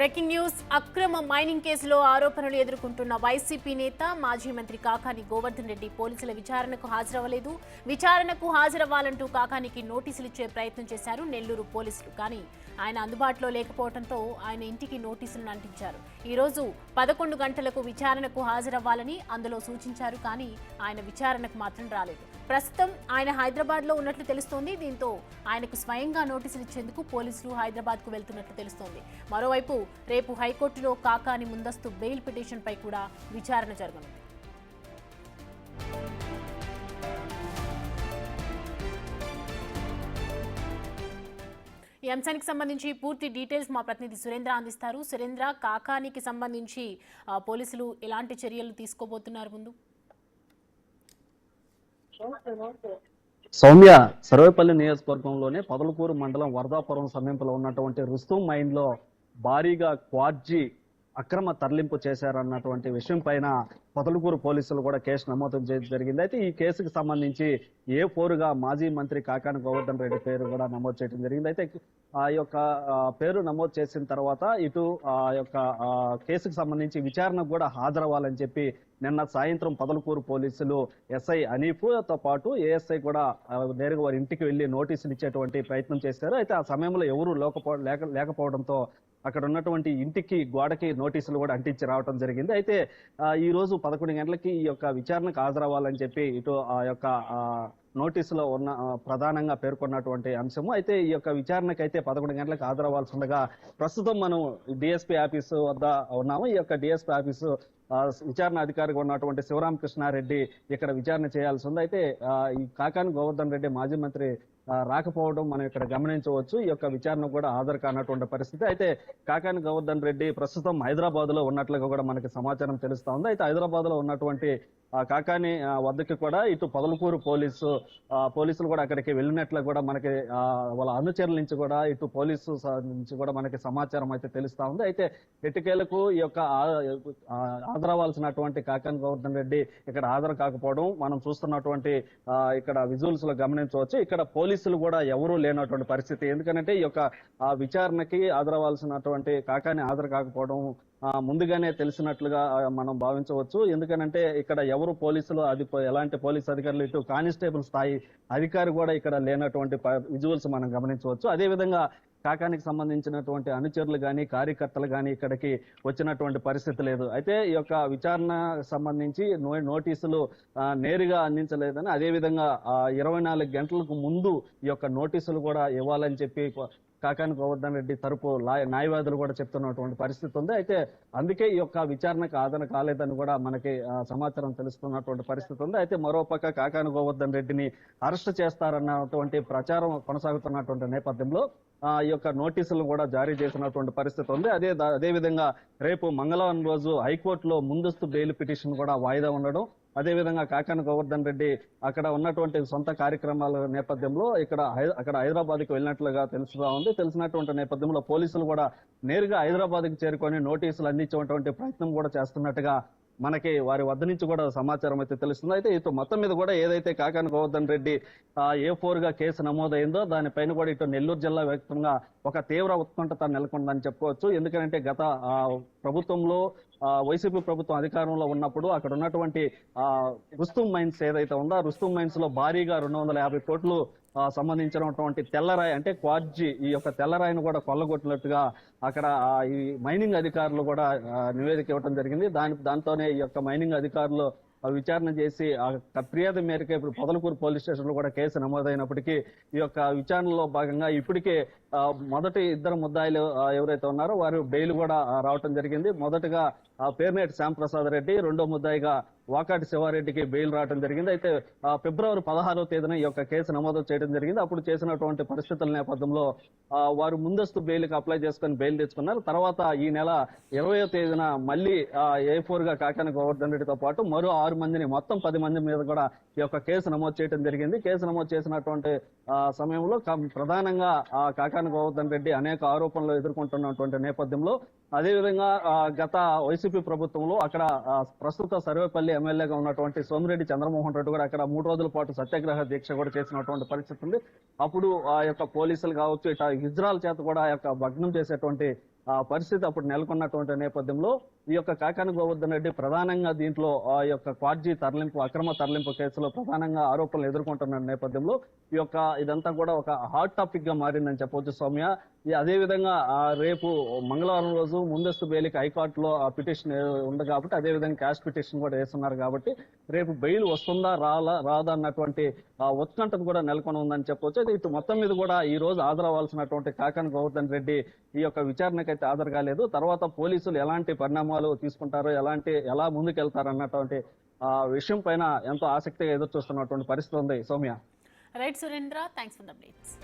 Breaking news అక్రమ mining కేసులో ఆరోపణలు ఎదుర్కొంటున్న వైసీపీ నేత మాజీ మంత్రి కాకాని గోవర్ధన్ రెడ్డి పోలీసుల విచారణకు హాజరవ్వలేదు. విచారణకు హాజరవ్వాలంటూ కాకానికి నోటీసులు ఇచ్చే ప్రయత్నం చేశారు నెల్లూరు పోలీసులు. కానీ ఆయన అందుబాటులో లేకపోవడంతో ఆయన ఇంటికి నోటీసులను అంటించారు. ఈ రోజు 11 గంటలకు విచారణకు హాజరవ్వాలని అందులో సూచించారు. కానీ ఆయన విచారణకు మాత్రం రాలేదు. ప్రస్తుతం ఆయన హైదరాబాద్ లో ఉన్నట్లు తెలుస్తోంది. దీంతో ఆయనకు స్వయంగా నోటీసులు ఇచ్చేందుకు పోలీసులు హైదరాబాద్ కు వెళ్తున్నట్లు తెలుస్తోంది. మరోవైపు రేపు హైకోర్టులో కాకాని ముందస్తు బెయిల్ పిటిషన్ పై కూడా విచారణ జరగనుంది. ఈ అంశానికి సంబంధించి పూర్తి డీటెయిల్స్ మా ప్రతినిధి సురేంద్ర అందిస్తారు. సురేంద్ర, కాకానికి సంబంధించి పోలీసులు ఎలాంటి చర్యలు తీసుకోబోతున్నారు? ముందు సౌమ్య, సర్వేపల్లి నియోజకవర్గంలోనే పొదలకూరు మండలం వరదాపురం సమీపంలో ఉన్నటువంటి రుస్తుం మైన్ లో భారీగా క్వార్జీ అక్రమ తరలింపు చేశారన్నటువంటి విషయం పైన పొదలకూరు పోలీసులు కూడా కేసు నమోదు చేయడం జరిగింది. అయితే ఈ కేసుకు సంబంధించి A4గా మాజీ మంత్రి కాకాని గోవర్ధన్ రెడ్డి పేరు కూడా నమోదు చేయడం జరిగింది. అయితే ఆ యొక్క పేరు నమోదు చేసిన తర్వాత ఇటు ఆ యొక్క కేసుకు సంబంధించి విచారణకు కూడా హాజరవ్వాలని చెప్పి నిన్న సాయంత్రం పొదలకూరు పోలీసులు ఎస్ఐ అనీఫ్తో పాటు ఏఎస్ఐ కూడా నేరుగా వారి ఇంటికి వెళ్లి నోటీసులు ఇచ్చేటువంటి ప్రయత్నం చేశారు. అయితే ఆ సమయంలో ఎవరూ లేకపోవడంతో అక్కడ ఉన్నటువంటి ఇంటికి గోడకి నోటీసులు కూడా అంటించి రావడం జరిగింది. అయితే ఈ రోజు 11 గంటలకి ఈ యొక్క విచారణకు హాజరవ్వాలని చెప్పి ఇటు ఆ యొక్క నోటీసులో ఉన్న ప్రధానంగా పేర్కొన్నటువంటి అంశము. అయితే ఈ యొక్క విచారణకు అయితే 11 గంటలకు హాజరవ్వాల్సి ఉండగా ప్రస్తుతం మనం డిఎస్పీ ఆఫీసు వద్ద ఉన్నాము. ఈ యొక్క డిఎస్పీ ఆఫీసు విచారణ అధికారిగా ఉన్నటువంటి శివరామకృష్ణారెడ్డి ఇక్కడ విచారణ చేయాల్సి ఉంది. అయితే ఈ కాకాని గోవర్ధన్ రెడ్డి మాజీ మంత్రి రాకపోవడం మనం ఇక్కడ గమనించవచ్చు. ఈ యొక్క విచారణ కూడా హాజరు కానటువంటి పరిస్థితి. అయితే కాకాని గోవర్ధన్ రెడ్డి ప్రస్తుతం హైదరాబాద్ లో ఉన్నట్లుగా కూడా మనకి సమాచారం తెలుస్తా ఉంది. అయితే హైదరాబాద్ లో ఉన్నటువంటి కాకాని వద్దకి కూడా ఇటు పొదలకూరు పోలీసులు కూడా అక్కడికి వెళ్ళినట్లు కూడా మనకి వాళ్ళ అనుచరుల నుంచి కూడా ఇటు పోలీసు నుంచి కూడా మనకి సమాచారం అయితే తెలుస్తా ఉంది. అయితే ఎటుకేలకు ఈ యొక్క హాజరవ్వాల్సినటువంటి కాకాని గోవర్ధన్ రెడ్డి ఇక్కడ హాజరు కాకపోవడం మనం చూస్తున్నటువంటి ఇక్కడ విజువల్స్ లో గమనించవచ్చు. ఇక్కడ పోలీసులు కూడా ఎవరూ లేనటువంటి పరిస్థితి. ఎందుకంటే ఈ యొక్క విచారణకి హాజరవ్వాల్సినటువంటి కాకాని హాజరు కాకపోవడం ముందుగానే తెలిసినట్లుగా మనం భావించవచ్చు. ఎందుకనంటే ఇక్కడ ఎవరు పోలీసులు ఎలాంటి పోలీసు అధికారులు ఇటు కానిస్టేబుల్ స్థాయి అధికారి కూడా ఇక్కడ లేనటువంటి విజువల్స్ మనం గమనించవచ్చు. అదేవిధంగా కాకానికి సంబంధించినటువంటి అనుచరులు కానీ కార్యకర్తలు కానీ ఇక్కడికి వచ్చినటువంటి పరిస్థితి లేదు. అయితే ఈ యొక్క విచారణ సంబంధించి నోటీసులు నేరుగా అందించలేదని, అదేవిధంగా 24 గంటలకు ముందు ఈ యొక్క నోటీసులు కూడా ఇవ్వాలని చెప్పి కాకాని గోవర్ధన్ రెడ్డి తరపు న్యాయవాదులు కూడా చెప్తున్నటువంటి పరిస్థితి ఉంది. అయితే అందుకే ఈ యొక్క విచారణకు హాజరు కాలేదని కూడా మనకి సమాచారం తెలుస్తున్నటువంటి పరిస్థితి ఉంది. అయితే మరోపక్క కాకాని గోవర్ధన్ రెడ్డిని అరెస్ట్ చేస్తారన్నటువంటి ప్రచారం కొనసాగుతున్నటువంటి నేపథ్యంలో ఈ యొక్క నోటీసులు కూడా జారీ చేసినటువంటి పరిస్థితి ఉంది. అదేవిధంగా రేపు మంగళవారం రోజు హైకోర్టులో ముందస్తు బెయిల్ పిటిషన్ కూడా వాయిదా ఉండడం, అదేవిధంగా కాకాని గోవర్ధన్ రెడ్డి అక్కడ ఉన్నటువంటి సొంత కార్యక్రమాల నేపథ్యంలో అక్కడ హైదరాబాద్కి వెళ్ళినట్లుగా తెలుస్తా ఉంది. తెలిసినటువంటి నేపథ్యంలో పోలీసులు కూడా నేరుగా హైదరాబాద్కి చేరుకొని నోటీసులు అందించేటువంటి ప్రయత్నం కూడా చేస్తున్నట్టుగా మనకి వారి వద్ద నుంచి కూడా సమాచారం అయితే తెలుస్తుంది. అయితే ఇటు మొత్తం మీద కూడా ఏదైతే కాకాని గోవర్ధన్ రెడ్డి A4గా కేసు నమోదైందో దానిపైన కూడా ఇటు నెల్లూరు జిల్లా వ్యాప్తంగా ఒక తీవ్ర ఉత్కంఠత నెలకొందని చెప్పుకోవచ్చు. ఎందుకంటే గత ప్రభుత్వంలో వైసీపీ ప్రభుత్వం అధికారంలో ఉన్నప్పుడు అక్కడ ఉన్నటువంటి రుస్తుం మైన్స్ ఏదైతే ఉందో ఆ రుస్తుం మైన్స్ లో భారీగా 250 కోట్లు సంబంధించినటువంటి తెల్లరాయి అంటే క్వార్జీ ఈ యొక్క తెల్లరాయిని కూడా కొల్లగొట్టినట్టుగా అక్కడ ఈ మైనింగ్ అధికారులు కూడా నివేదిక ఇవ్వడం జరిగింది. దాంతోనే ఈ యొక్క మైనింగ్ అధికారులు విచారణ చేసి ఫిర్యాదు మేరకు ఇప్పుడు పొదలకూరు పోలీస్ స్టేషన్ లో కూడా కేసు నమోదైనప్పటికీ ఈ యొక్క విచారణలో భాగంగా ఇప్పటికే మొదటి 2 ముద్దాయిలు ఎవరైతే ఉన్నారో వారు బెయిల్ కూడా రావటం జరిగింది. మొదటగా పేర్నేటి శ్యాంప్రసాద్ రెడ్డి, రెండో ముద్దాయిగా వాకాటి శివారెడ్డికి బెయిల్ రావడం జరిగింది. అయితే ఫిబ్రవరి 16వ తేదీన ఈ యొక్క కేసు నమోదు చేయడం జరిగింది. అప్పుడు చేసినటువంటి పరిస్థితుల నేపథ్యంలో వారు ముందస్తు బెయిల్కి అప్లై చేసుకుని బెయిల్ తెచ్చుకున్నారు. తర్వాత ఈ నెల 20వ తేదీన మళ్ళీ A4గా కాకాని గోవర్ధన్ రెడ్డితో పాటు మరో 6 మందిని మొత్తం 10 మంది మీద కూడా ఈ యొక్క కేసు నమోదు చేయడం జరిగింది. కేసు నమోదు చేసినటువంటి సమయంలో ప్రధానంగా కాకాని గోవర్ధన్ రెడ్డి అనేక ఆరోపణలు ఎదుర్కొంటున్నటువంటి నేపథ్యంలో, అదేవిధంగా గత వైసీపీ ప్రభుత్వంలో అక్కడ ప్రస్తుత సర్వేపల్లి ఎమ్మెల్యేగా ఉన్నటువంటి సోమిరెడ్డి చంద్రమోహన్ రెడ్డి కూడా అక్కడ 3 రోజుల పాటు సత్యాగ్రహ దీక్ష కూడా చేసినటువంటి పరిస్థితి ఉంది. అప్పుడు ఆ యొక్క పోలీసులు కావచ్చు ఇట్లా హిజ్రాల చేత కూడా ఆ యొక్క భగ్నం చేసేటువంటి పరిస్థితి అప్పుడు నెలకొన్నటువంటి నేపథ్యంలో ఈ యొక్క కాకాని గోవర్ధన్ రెడ్డి ప్రధానంగా దీంట్లో ఆ యొక్క క్వాడ్జీ తరలింపు అక్రమ తరలింపు కేసులో ప్రధానంగా ఆరోపణలు ఎదుర్కొంటున్న నేపథ్యంలో ఈ యొక్క ఇదంతా కూడా ఒక హాట్ టాపిక్ గా మారిందని చెప్పవచ్చు సౌమ్య. అదే విధంగా రేపు మంగళవారం రోజు ముందస్తు బెయిల్కి హైకోర్టులో ఆ పిటిషన్ ఉంది కాబట్టి అదే విధంగా క్యాష్ పిటిషన్ కూడా వేస్తున్నారు కాబట్టి రేపు బెయిల్ వస్తుందా రాదా అన్నటువంటి ఉత్కంఠను కూడా నెలకొని ఉందని చెప్పవచ్చు. ఇటు మొత్తం మీద కూడా ఈ రోజు హాజరవ్వాల్సినటువంటి కాకాని గోవర్ధన్ రెడ్డి ఈ యొక్క విచారణకైతే హాజరు కాలేదు. తర్వాత పోలీసులు ఎలాంటి పరిణామాలు తీసుకుంటారో ఎలా ముందుకెళ్తారు అన్నటువంటి విషయం పైన ఎంతో ఆసక్తిగా ఎదురు చూస్తున్నటువంటి పరిస్థితి ఉంది Soumya. Right Surendra, thanks for the updates.